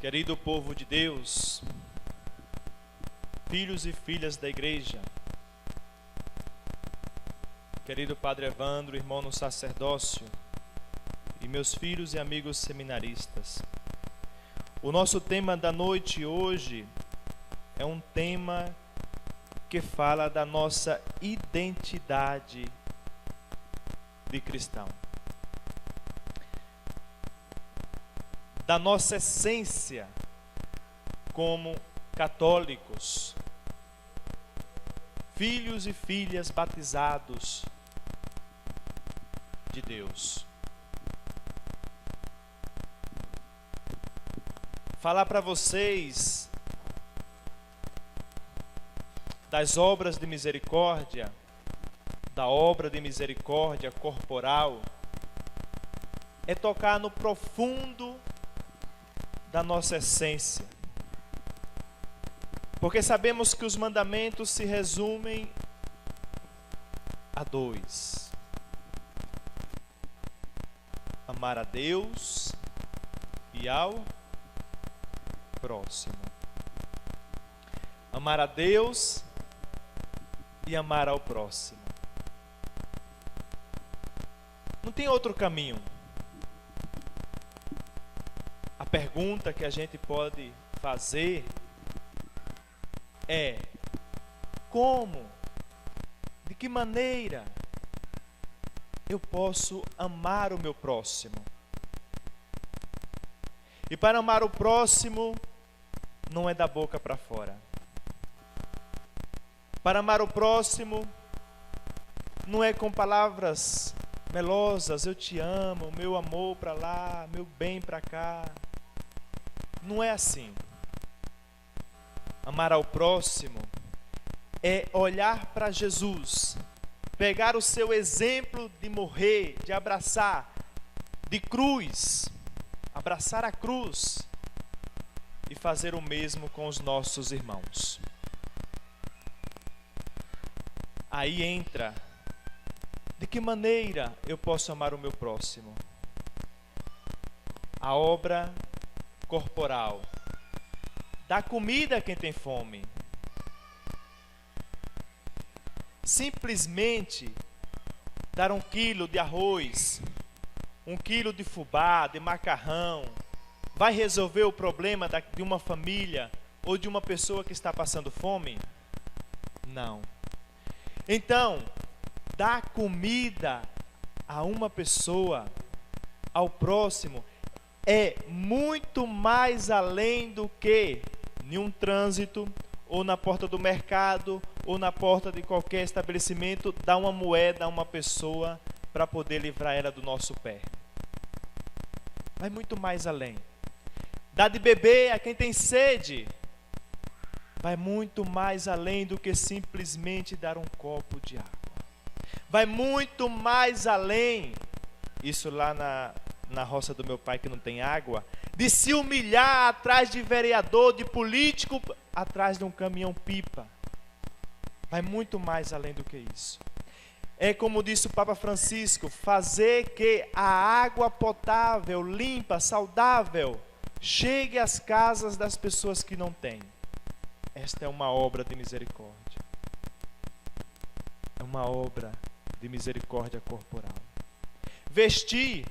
Querido povo de Deus, filhos e filhas da igreja, querido Padre Evandro, irmão no sacerdócio, e meus filhos e amigos seminaristas, o nosso tema da noite hoje é um tema que fala da nossa identidade de cristão, da nossa essência como católicos, filhos e filhas batizados de Deus. Falar para vocês das obras de misericórdia, da obra de misericórdia corporal, é tocar no profundo da nossa essência. Porque sabemos que os mandamentos se resumem a dois: amar a Deus e ao próximo. Amar a Deus e amar ao próximo. Não tem outro caminho. A pergunta que a gente pode fazer é: como, de que maneira eu posso amar o meu próximo? E para amar o próximo, não é da boca para fora. Para amar o próximo, não é com palavras melosas, eu te amo, meu amor para lá, meu bem para cá. Não é assim. Amar ao próximo é olhar para Jesus, pegar o seu exemplo de morrer, de abraçar, de cruz, abraçar a cruz e fazer o mesmo com os nossos irmãos. Aí entra, de que maneira eu posso amar o meu próximo? A obra corporal. Dar comida a quem tem fome. Simplesmente dar 1 quilo de arroz, 1 quilo de fubá, de macarrão, vai resolver o problema de uma família ou de uma pessoa que está passando fome? Não. Então, dar comida a uma pessoa, ao próximo, é muito mais além do que em um trânsito, ou na porta do mercado, ou na porta de qualquer estabelecimento, dar uma moeda a uma pessoa para poder livrar ela do nosso pé. Vai muito mais além. Dar de beber a quem tem sede vai muito mais além do que simplesmente dar um copo de água. Vai muito mais além, isso lá na roça do meu pai que não tem água, de se humilhar atrás de vereador, de político, atrás de um caminhão-pipa. Vai muito mais além do que isso. É como disse o Papa Francisco, fazer que a água potável, limpa, saudável, chegue às casas das pessoas que não têm. Esta é uma obra de misericórdia. É uma obra de misericórdia corporal. Vestir.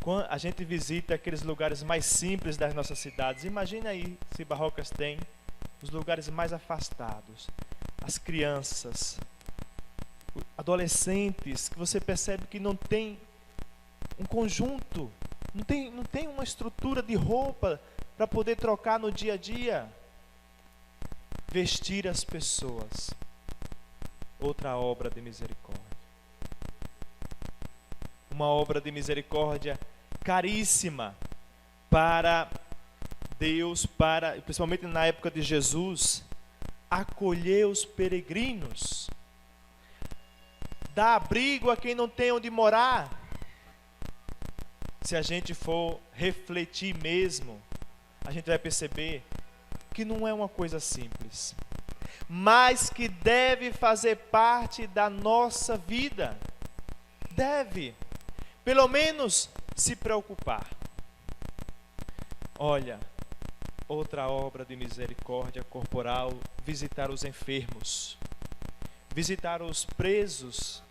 Quando a gente visita aqueles lugares mais simples das nossas cidades, imagina aí se Barrocas tem os lugares mais afastados, as crianças, adolescentes, que você percebe que não tem um conjunto, não tem uma estrutura de roupa para poder trocar no dia a dia. Vestir as pessoas, outra obra de misericórdia. Uma obra de misericórdia caríssima para Deus, principalmente na época de Jesus, acolher os peregrinos, dar abrigo a quem não tem onde morar. Se a gente for refletir mesmo, a gente vai perceber que não é uma coisa simples, mas que deve fazer parte da nossa vida. Deve, pelo menos, se preocupar. Olha, outra obra de misericórdia corporal: visitar os enfermos, visitar os presos,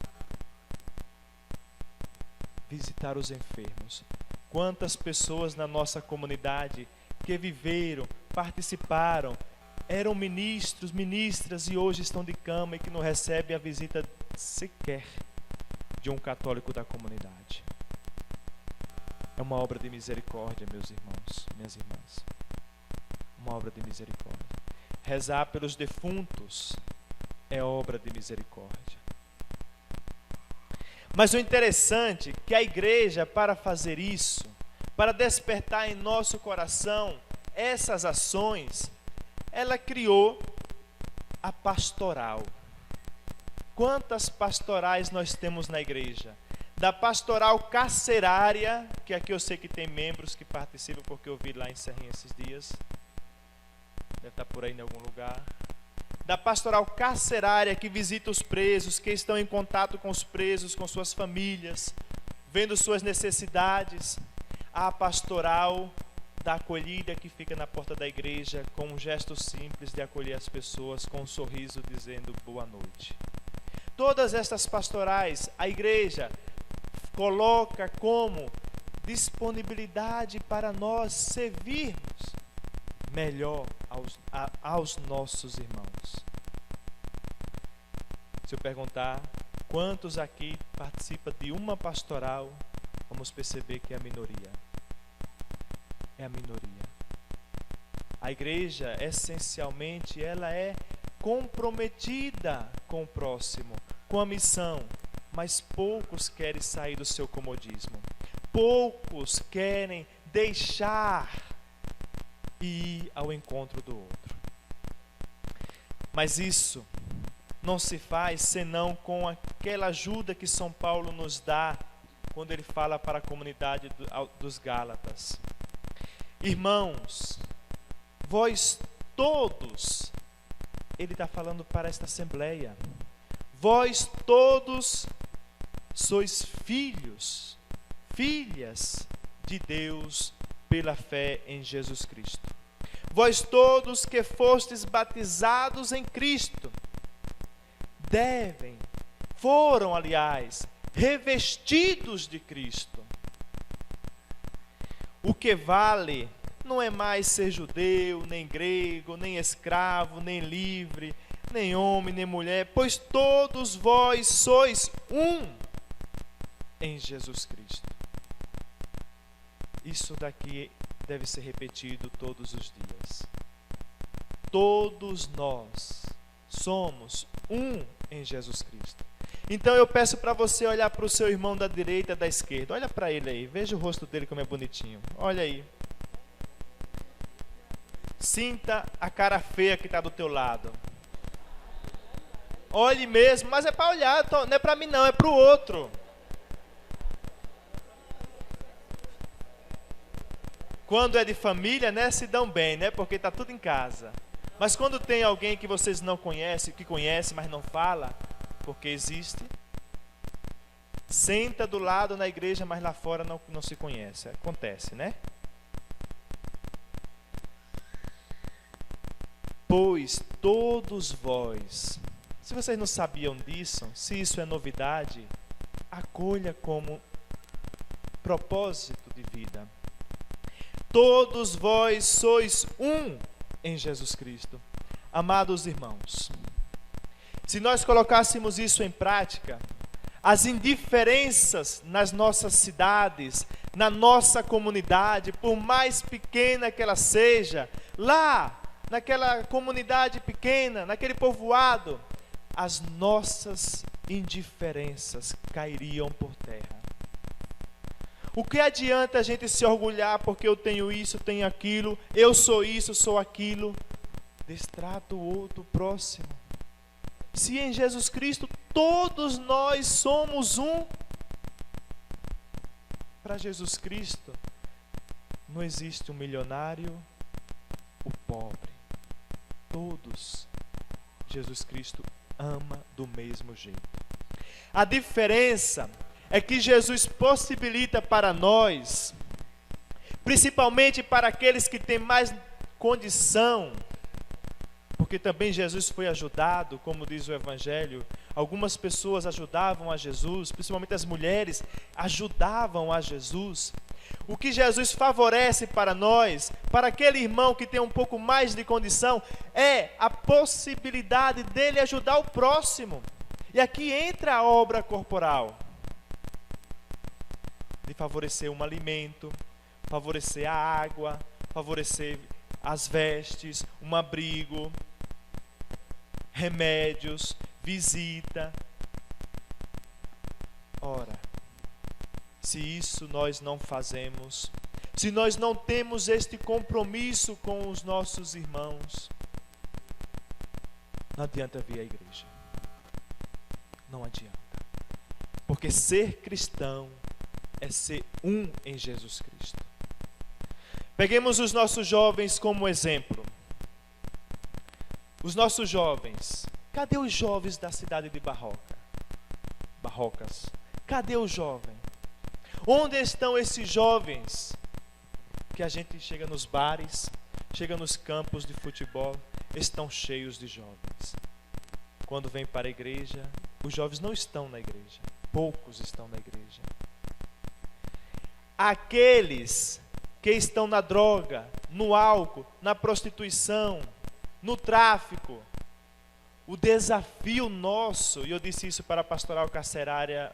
visitar os enfermos. Quantas pessoas na nossa comunidade que viveram, participaram, eram ministros, ministras e hoje estão de cama e que não recebem a visita sequer de um católico da comunidade. É uma obra de misericórdia, meus irmãos, minhas irmãs. Uma obra de misericórdia. Rezar pelos defuntos é obra de misericórdia. Mas o interessante é que a igreja, para fazer isso, para despertar em nosso coração essas ações, ela criou a pastoral. Quantas pastorais nós temos na igreja? Da pastoral carcerária, que aqui eu sei que tem membros que participam, porque eu vi lá em Serrinha esses dias. Deve estar por aí em algum lugar. Da pastoral carcerária, que visita os presos, que estão em contato com os presos, com suas famílias, vendo suas necessidades. A pastoral da acolhida, que fica na porta da igreja, com um gesto simples de acolher as pessoas, com um sorriso dizendo boa noite. Todas estas pastorais, a igreja coloca como disponibilidade para nós servirmos melhor aos nossos irmãos. Se eu perguntar quantos aqui participam de uma pastoral, vamos perceber que é a minoria. É a minoria. A igreja, essencialmente, ela é comprometida com o próximo, com a missão, mas poucos querem sair do seu comodismo. Poucos querem deixar e ir ao encontro do outro. Mas isso não se faz senão com aquela ajuda que São Paulo nos dá quando ele fala para a comunidade dos Gálatas. Irmãos, vós todos, ele está falando para esta assembleia, vós todos sois filhos, filhas de Deus pela fé em Jesus Cristo. Vós todos que fostes batizados em Cristo, foram, aliás, revestidos de Cristo. O que vale não é mais ser judeu, nem grego, nem escravo, nem livre, nem homem, nem mulher, pois todos vós sois um em Jesus Cristo. Isso daqui deve ser repetido todos os dias. Todos nós somos um em Jesus Cristo. Então eu peço para você olhar para o seu irmão da direita, da esquerda. Olha para ele aí, veja o rosto dele como é bonitinho. Olha aí. Sinta a cara feia que está do teu lado. Olhe mesmo, mas é para olhar, não é para mim não, é para o outro. Quando é de família, né, se dão bem, né, porque está tudo em casa. Mas quando tem alguém que vocês não conhecem, que conhece, mas não fala, porque existe, senta do lado na igreja, mas lá fora não se conhece. Acontece, né? Pois todos vós, se vocês não sabiam disso, se isso é novidade, acolha como propósito de vida. Todos vós sois um em Jesus Cristo. Amados irmãos, se nós colocássemos isso em prática, as indiferenças nas nossas cidades, na nossa comunidade, por mais pequena que ela seja, lá naquela comunidade pequena, naquele povoado, as nossas indiferenças cairiam por terra. O que adianta a gente se orgulhar porque eu tenho isso, tenho aquilo, eu sou isso, sou aquilo? Destrata o outro próximo. Se em Jesus Cristo todos nós somos um, para Jesus Cristo não existe um milionário, o pobre. Todos Jesus Cristo ama do mesmo jeito. A diferença é que Jesus possibilita para nós principalmente para aqueles que têm mais condição, porque também Jesus foi ajudado, como diz o Evangelho. Algumas pessoas ajudavam a Jesus, principalmente as mulheres ajudavam a Jesus. O que Jesus favorece para nós, para aquele irmão que tem um pouco mais de condição, é a possibilidade dele ajudar o próximo. E aqui entra a obra corporal, de favorecer um alimento, favorecer a água, favorecer as vestes, um abrigo, remédios, visita. Ora, se isso nós não fazemos, se nós não temos este compromisso com os nossos irmãos, não adianta vir à igreja. Não adianta. Porque ser cristão é ser um em Jesus Cristo. Peguemos os nossos jovens como exemplo. Os nossos jovens. Cadê os jovens da cidade de Barrocas? Cadê o jovem? Onde estão esses jovens que a gente chega nos bares, chega nos campos de futebol, estão cheios de jovens. Quando vem para a igreja, os jovens não estão na igreja. Poucos estão na igreja. Aqueles que estão na droga, no álcool, na prostituição, no tráfico. O desafio nosso, e eu disse isso para a Pastoral Carcerária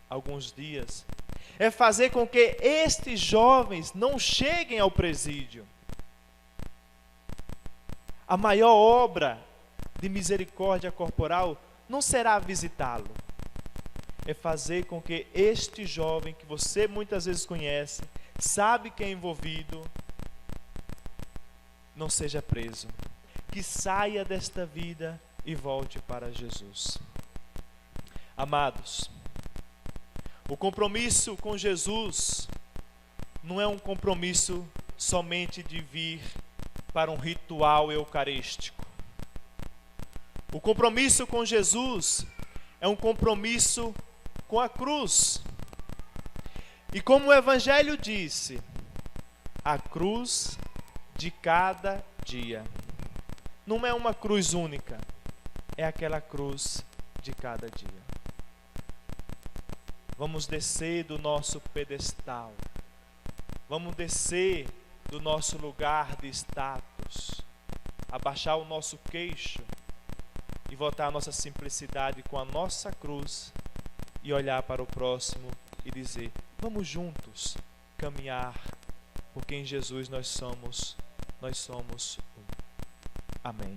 há alguns dias, é fazer com que estes jovens não cheguem ao presídio. A maior obra de misericórdia corporal não será visitá-lo. É fazer com que este jovem, que você muitas vezes conhece, sabe que é envolvido, não seja preso. Que saia desta vida e volte para Jesus. Amados, o compromisso com Jesus não é um compromisso somente de vir para um ritual eucarístico. O compromisso com Jesus é um compromisso com a cruz. E como o Evangelho disse, a cruz de cada dia. Não é uma cruz única, é aquela cruz de cada dia. Vamos descer do nosso pedestal. Vamos descer do nosso lugar de status. Abaixar o nosso queixo e voltar à nossa simplicidade com a nossa cruz e olhar para o próximo e dizer: vamos juntos caminhar, porque em Jesus nós somos um. Amém.